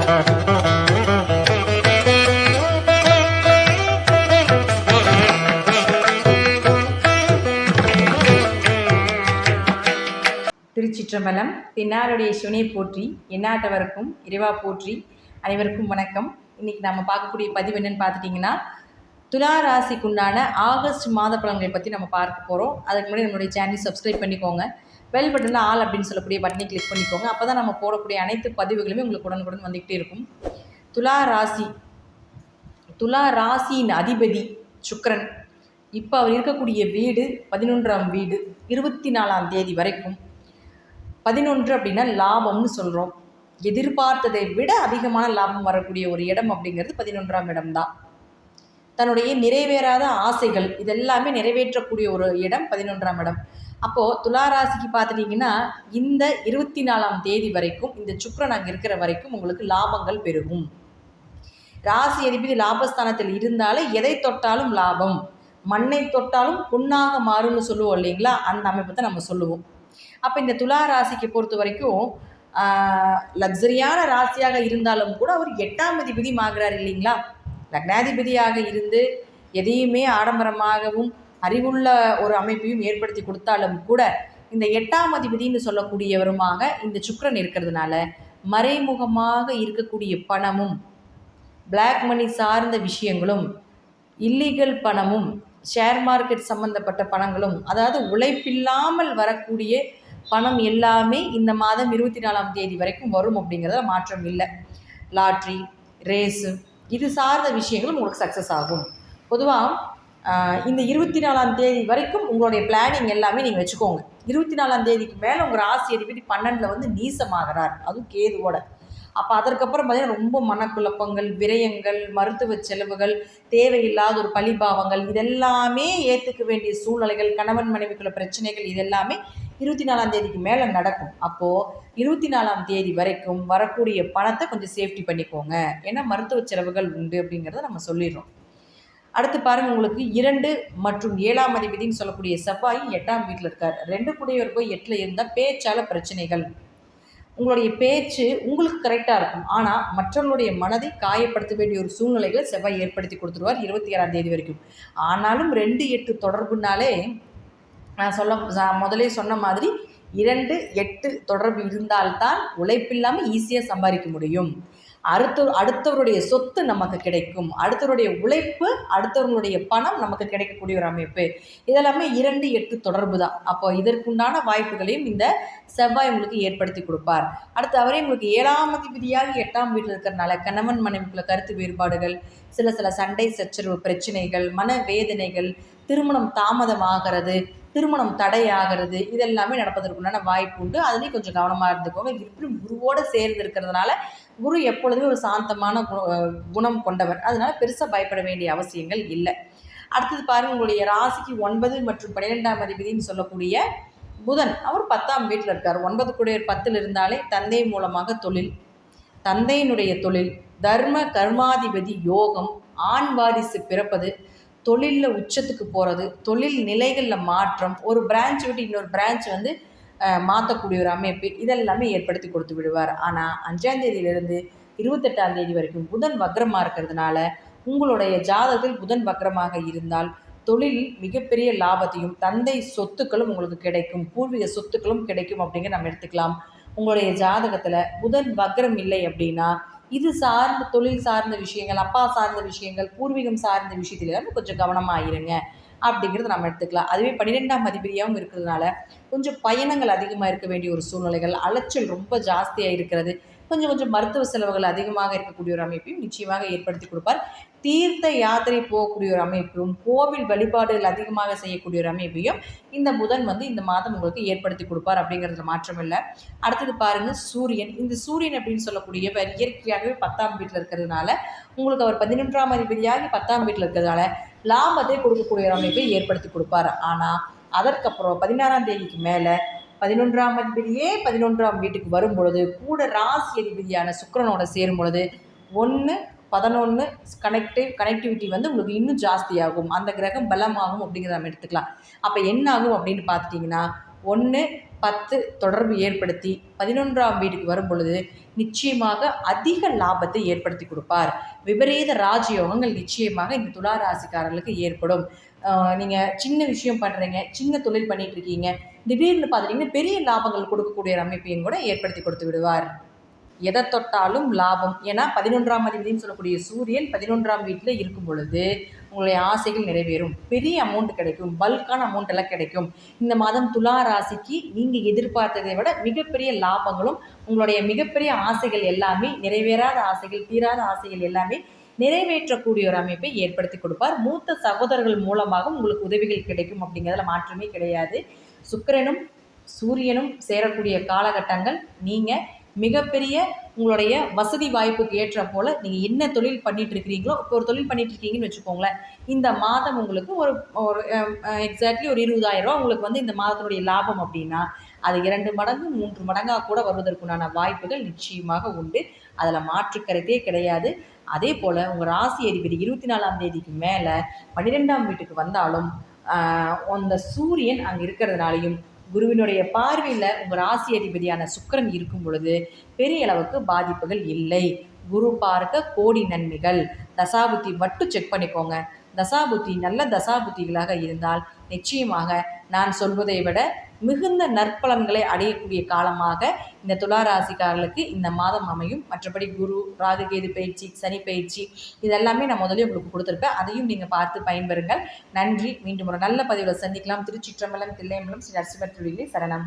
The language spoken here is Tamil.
திருச்சிற்றம்பலம். தென்னாருடைய சிவனை போற்றி, எந்நாட்டவருக்கும் இறைவா போற்றி. அனைவருக்கும் வணக்கம். இன்றைக்கி நம்ம பார்க்கக்கூடிய பதிவு என்னென்னு பார்த்துட்டிங்கன்னா, துலா ராசிக்குண்டான ஆகஸ்ட் மாத பலன்களை பற்றி நம்ம பார்க்க போகிறோம். அதுக்கு முன்னாடி நம்மளுடைய சேனலை சப்ஸ்கிரைப் பண்ணிக்கோங்க. பெல் பட்டனில் ஆல் அப்படின்னு சொல்லக்கூடிய பட்டனை கிளிக் பண்ணிக்கோங்க. அப்போ தான் நம்ம போடக்கூடிய அனைத்து பதிவுகளுமே உங்களுக்கு உடனுக்குடன் வந்துக்கிட்டே இருக்கும். துலா ராசியின் அதிபதி சுக்கிரன். இப்போ அவர் இருக்கக்கூடிய வீடு 11ஆம் வீடு, 24ஆம் தேதி வரைக்கும். 11 அப்படின்னா லாபம்னு சொல்கிறோம். எதிர்பார்த்ததை விட அதிகமான லாபம் வரக்கூடிய ஒரு இடம் அப்படிங்கிறது 11ஆம் இடம்தான். தன்னுடைய நிறைவேறாத ஆசைகள் இதெல்லாமே நிறைவேற்றக்கூடிய ஒரு இடம் 11ஆம் இடம். அப்போது துளாராசிக்கு பார்த்துட்டிங்கன்னா, இந்த 24ஆம் தேதி வரைக்கும் இந்த சுக்கிரன் அங்கே இருக்கிற வரைக்கும் உங்களுக்கு லாபங்கள் பெருகும். ராசி அதிபதி லாபஸ்தானத்தில் இருந்தாலே எதை தொட்டாலும் லாபம், மண்ணை தொட்டாலும் பொன்னாக மாறும்னு சொல்லுவோம் இல்லைங்களா, அந்த அமைப்பை தான் நம்ம சொல்லுவோம். அப்போ இந்த துலா ராசிக்கு பொறுத்த வரைக்கும் லக்ஸரியான ராசியாக இருந்தாலும் கூட அவர் 8ஆம் அதிபதி ஆகிறார் இல்லைங்களா. லக்னாதிபதியாக இருந்து எதையுமே ஆடம்பரமாகவும் அறிவுள்ள ஒரு அமைப்பையும் ஏற்படுத்தி கொடுத்தாலும் கூட இந்த 8ஆம் அதிபதினு சொல்லக்கூடியவருமாக இந்த சுக்கிரன் இருக்கிறதுனால மறைமுகமாக இருக்கக்கூடிய பணமும், பிளாக் மணி சார்ந்த விஷயங்களும், இல்லீகல் பணமும், ஷேர் மார்க்கெட் சம்மந்தப்பட்ட பணங்களும், அதாவது உழைப்பில்லாமல் வரக்கூடிய பணம் எல்லாமே இந்த மாதம் 24ஆம் தேதி வரைக்கும் வரும் அப்படிங்கிறத மாற்றம் இல்லை. லாட்ரி, ரேஸு இது சார்ந்த விஷயங்களும் உங்களுக்கு சக்ஸஸ் ஆகும். பொதுவாக இந்த 24ஆம் தேதி வரைக்கும் உங்களுடைய பிளானிங் எல்லாமே நீங்கள் வச்சுக்கோங்க. 24ஆம் தேதிக்கு மேலே உங்கள் ராசி அதிபதி 12ல் வந்து நீசமாகிறார், அதுவும் கேதுவோட. அப்போ அதற்கப்புறம் பார்த்திங்கன்னா ரொம்ப மனக்குழப்பங்கள், விரயங்கள், மருத்துவ செலவுகள், தேவையில்லாத ஒரு பழிபாவங்கள் இதெல்லாமே ஏற்றுக்க வேண்டிய சூழ்நிலைகள், கணவன் மனைவிக்குள்ள பிரச்சனைகள் இதெல்லாமே 24ஆம் தேதிக்கு மேலே நடக்கும். அப்போது 24ஆம் தேதி வரைக்கும் வரக்கூடிய பணத்தை கொஞ்சம் சேஃப்டி பண்ணிக்கோங்க. ஏன்னா மருத்துவ செலவுகள் உண்டு அப்படிங்கிறத நம்ம சொல்லிடுறோம். அடுத்து பாருங்கள், உங்களுக்கு 2 மற்றும் 7ஆம் அதிபதினு சொல்லக்கூடிய செவ்வாய் 8ஆம் வீட்டில் இருக்கார். 2 கூடியவர் போய் 8ல் இருந்தால் பேச்சால் பிரச்சனைகள். உங்களுடைய பேச்சு உங்களுக்கு கரெக்டாக இருக்கும், ஆனால் மற்றவங்களுடைய மனதை காயப்படுத்த வேண்டிய ஒரு சூழ்நிலைகளை செவ்வாய் ஏற்படுத்தி கொடுத்துருவார் 27ஆம் தேதி வரைக்கும். ஆனாலும் 2-8 தொடர்புனாலே நான் முதலே சொன்ன மாதிரி 2-8 தொடர்பு இருந்தால்தான் உழைப்பில்லாமல் ஈஸியாக சம்பாதிக்க முடியும். அடுத்தவருடைய சொத்து நமக்கு கிடைக்கும், அடுத்தவருடைய உழைப்பு, அடுத்தவர்களுடைய பணம் நமக்கு கிடைக்கக்கூடிய ஒரு அமைப்பு. இதெல்லாமே 2-8 தொடர்பு தான். அப்போ இதற்குண்டான வாய்ப்புகளையும் இந்த செவ்வாய் உங்களுக்கு ஏற்படுத்தி கொடுப்பார். அடுத்து அவரே உங்களுக்கு 7ஆம் அதிபதியாக 8ஆம் வீட்டில் இருக்கிறதுனால கணவன் மனைவிக்குள்ள கருத்து வேறுபாடுகள், சில சண்டை சச்சரவு பிரச்சனைகள், மனவேதனைகள், திருமணம் தாமதமாகிறது, திருமணம் தடையாகிறது இதெல்லாமே நடப்பதற்குண்டான வாய்ப்பு உண்டு. அதுலேயும் கொஞ்சம் கவனமாக இருந்துக்கோங்க. இப்படி குருவோடு சேர்ந்து இருக்கிறதுனால குரு எப்பொழுதுமே ஒரு சாந்தமான குணம் கொண்டவர், அதனால பெருசாக பயப்பட வேண்டிய அவசியங்கள் இல்லை. அடுத்தது பாருங்கள், உங்களுடைய ராசிக்கு 9 மற்றும் 12ஆம் அதிபதினு சொல்லக்கூடிய புதன் அவர் 10ஆம் வீட்டில் இருக்கார். 9 கூடியவர் 10ல் இருந்தாலே தந்தை மூலமாக தொழில், தந்தையினுடைய தொழில், தர்ம கர்மாதிபதி யோகம், ஆண் வாரிசு பிறப்பது, தொழிலில் உச்சத்துக்கு போகிறது, தொழில் நிலைகளில் மாற்றம், ஒரு பிரான்ச் விட்டு இன்னொரு பிரான்ச் வந்து மாற்றக்கூடிய ஒரு அமைப்பு இதெல்லாமே ஏற்படுத்தி கொடுத்து விடுவார். ஆனால் 5ஆம் தேதியிலிருந்து 28ஆம் தேதி வரைக்கும் புதன் வக்ரமாக இருக்கிறதுனால உங்களுடைய ஜாதகத்தில் புதன் வக்ரமாக இருந்தால் தொழிலில் மிகப்பெரிய லாபத்தையும் தந்தை சொத்துக்களும் உங்களுக்கு கிடைக்கும், பூர்வீக சொத்துக்களும் கிடைக்கும் அப்படிங்கிற நம்ம எடுத்துக்கலாம். உங்களுடைய ஜாதகத்தில் புதன் வக்ரம் இல்லை அப்படின்னா இது சார்ந்த தொழில் சார்ந்த விஷயங்கள், அப்பா சார்ந்த விஷயங்கள், பூர்வீகம் சார்ந்த விஷயத்துல எல்லாமே கொஞ்சம் கவனமாக இருங்க அப்படிங்கிறது நம்ம எடுத்துக்கலாம். அதுவே 12ஆம் அதிபதியாகவும் இருக்கிறதுனால கொஞ்சம் பயணங்கள் அதிகமாக இருக்க வேண்டிய ஒரு சூழ்நிலைகள், அலைச்சல் ரொம்ப ஜாஸ்தியாக இருக்கிறது, கொஞ்சம் மருத்துவ செலவுகள் அதிகமாக இருக்கக்கூடிய ஒரு அமைப்பையும் நிச்சயமாக ஏற்படுத்தி கொடுப்பார். தீர்த்த யாத்திரை போகக்கூடிய ஒரு அமைப்பும், கோவில் வழிபாடுகள் அதிகமாக செய்யக்கூடிய ஒரு அமைப்பையும் இந்த புதன் வந்து இந்த மாதம் உங்களுக்கு ஏற்படுத்தி கொடுப்பார் அப்படிங்கிறதுல மாற்றம் இல்லை. அடுத்தது பாருங்கள், சூரியன். இந்த சூரியன் அப்படின்னு சொல்லக்கூடியவர் இயற்கையாகவே 10ஆம் வீட்டில் இருக்கிறதுனால உங்களுக்கு அவர் 11ஆம் அதிபதியாகி 10ஆம் வீட்டில் இருக்கிறதுனால லாபத்தை கொடுக்கக்கூடிய ஒரு அமைப்பை ஏற்படுத்தி கொடுப்பார். ஆனால் அதற்கப்புறம் 16ஆம் தேதிக்கு மேலே 11ஆம் அதிபதியே 11ஆம் வீட்டுக்கு வரும் பொழுது கூட ராசி அதிபதியான சுக்கிரனோட சேரும் பொழுது 1-11 கனெக்டிவிட்டி வந்து உங்களுக்கு இன்னும் ஜாஸ்தியாகும், அந்த கிரகம் பலமாகும் அப்படிங்கிறத நம்ம எடுத்துக்கலாம். அப்போ என்ன ஆகும் அப்படின்னு பார்த்துட்டிங்கன்னா, 1 10 தொடர்பு ஏற்படுத்தி 11ஆம் வீட்டுக்கு வரும் பொழுது நிச்சயமாக அதிக லாபத்தை ஏற்படுத்தி கொடுப்பார். விபரீத ராஜயோகங்கள் நிச்சயமாக இந்த துலா ராசிக்காரர்களுக்கு ஏற்படும். நீங்கள் சின்ன விஷயம் பண்ணுறீங்க, சின்ன தொழில் பண்ணிட்டு இருக்கீங்க, திடீர்னு பார்த்துட்டிங்கன்னா பெரிய லாபங்கள் கொடுக்கக்கூடிய ஒரு அமைப்பையும் கூட ஏற்படுத்தி கொடுத்து விடுவார். எதை தொட்டாலும் லாபம். ஏன்னா 11ஆம் அதிபதினு சொல்லக்கூடிய சூரியன் 11ஆம் வீட்டில் இருக்கும் பொழுது உங்களுடைய ஆசைகள் நிறைவேறும். பெரிய அமௌண்ட் கிடைக்கும், பல்கான அமௌண்ட் எல்லாம் கிடைக்கும். இந்த மாதம் துலா ராசிக்கு நீங்கள் எதிர்பார்த்ததை விட மிகப்பெரிய லாபங்களும் உங்களுடைய மிகப்பெரிய ஆசைகள் எல்லாமே, நிறைவேறாத ஆசைகள், தீராத ஆசைகள் எல்லாமே நிறைவேற்றக்கூடிய ஒரு அமைப்பை ஏற்படுத்தி கொடுப்பார். மூத்த சகோதரர்கள் மூலமாக உங்களுக்கு உதவிகள் கிடைக்கும் அப்படிங்கிறதுல மாற்றமே கிடையாது. சுக்கிரனும் சூரியனும் சேரக்கூடிய காலகட்டங்கள் நீங்கள் மிகப்பெரிய உங்களுடைய வசதி வாய்ப்புக்கு ஏற்ற போல் நீங்கள் என்ன தொழில் பண்ணிட்டு இருக்கிறீங்களோ, இப்போ ஒரு தொழில் பண்ணிட்டு இருக்கீங்கன்னு வச்சுக்கோங்களேன், இந்த மாதம் உங்களுக்கு ஒரு ஒரு எக்ஸாக்ட்லி ஒரு 20,000 ரூபா உங்களுக்கு வந்து இந்த மாதத்தினுடைய லாபம் அப்படின்னா அது 2 மடங்கு 3 மடங்காக கூட வருவதற்குண்டான வாய்ப்புகள் நிச்சயமாக உண்டு. அதில் மாற்றுக்கருத்தே கிடையாது. அதே போல் உங்கள் ராசி அதிபதி 24ஆம் தேதிக்கு மேலே 12ஆம் வீட்டுக்கு வந்தாலும் அந்த சூரியன் அங்கே இருக்கிறதுனாலையும் குருவினுடைய பார்வையில் உங்கள் ராசி அதிபதியான சுக்கிரன் இருக்கும் பொழுது பெரிய அளவுக்கு பாதிப்புகள் இல்லை. குரு பார்க்க கோடி நன்மைகள். தசாபுத்தி மட்டும் செக் பண்ணிக்கோங்க. தசாபுத்தி நல்ல தசாபுத்திகளாக இருந்தால் நிச்சயமாக நான் சொல்வதை விட மிகுந்த நற்பலன்களை அடையக்கூடிய காலமாக இந்த துலா ராசிக்காரர்களுக்கு இந்த மாதம் அமையும். மற்றபடி குரு, ராகுகேது பயிற்சி, சனி பயிற்சி இதெல்லாமே நான் முதலே உங்களுக்கு கொடுத்துருப்பேன். அதையும் நீங்கள் பார்த்து பயன்பெறுங்கள். நன்றி. மீண்டும் ஒரு நல்ல பதிவில் சந்திக்கலாம். திருச்சிற்றம்பலம், தில்லையம்பலம், ஸ்ரீ நரசிம்மர் திருவிழி சரணம்.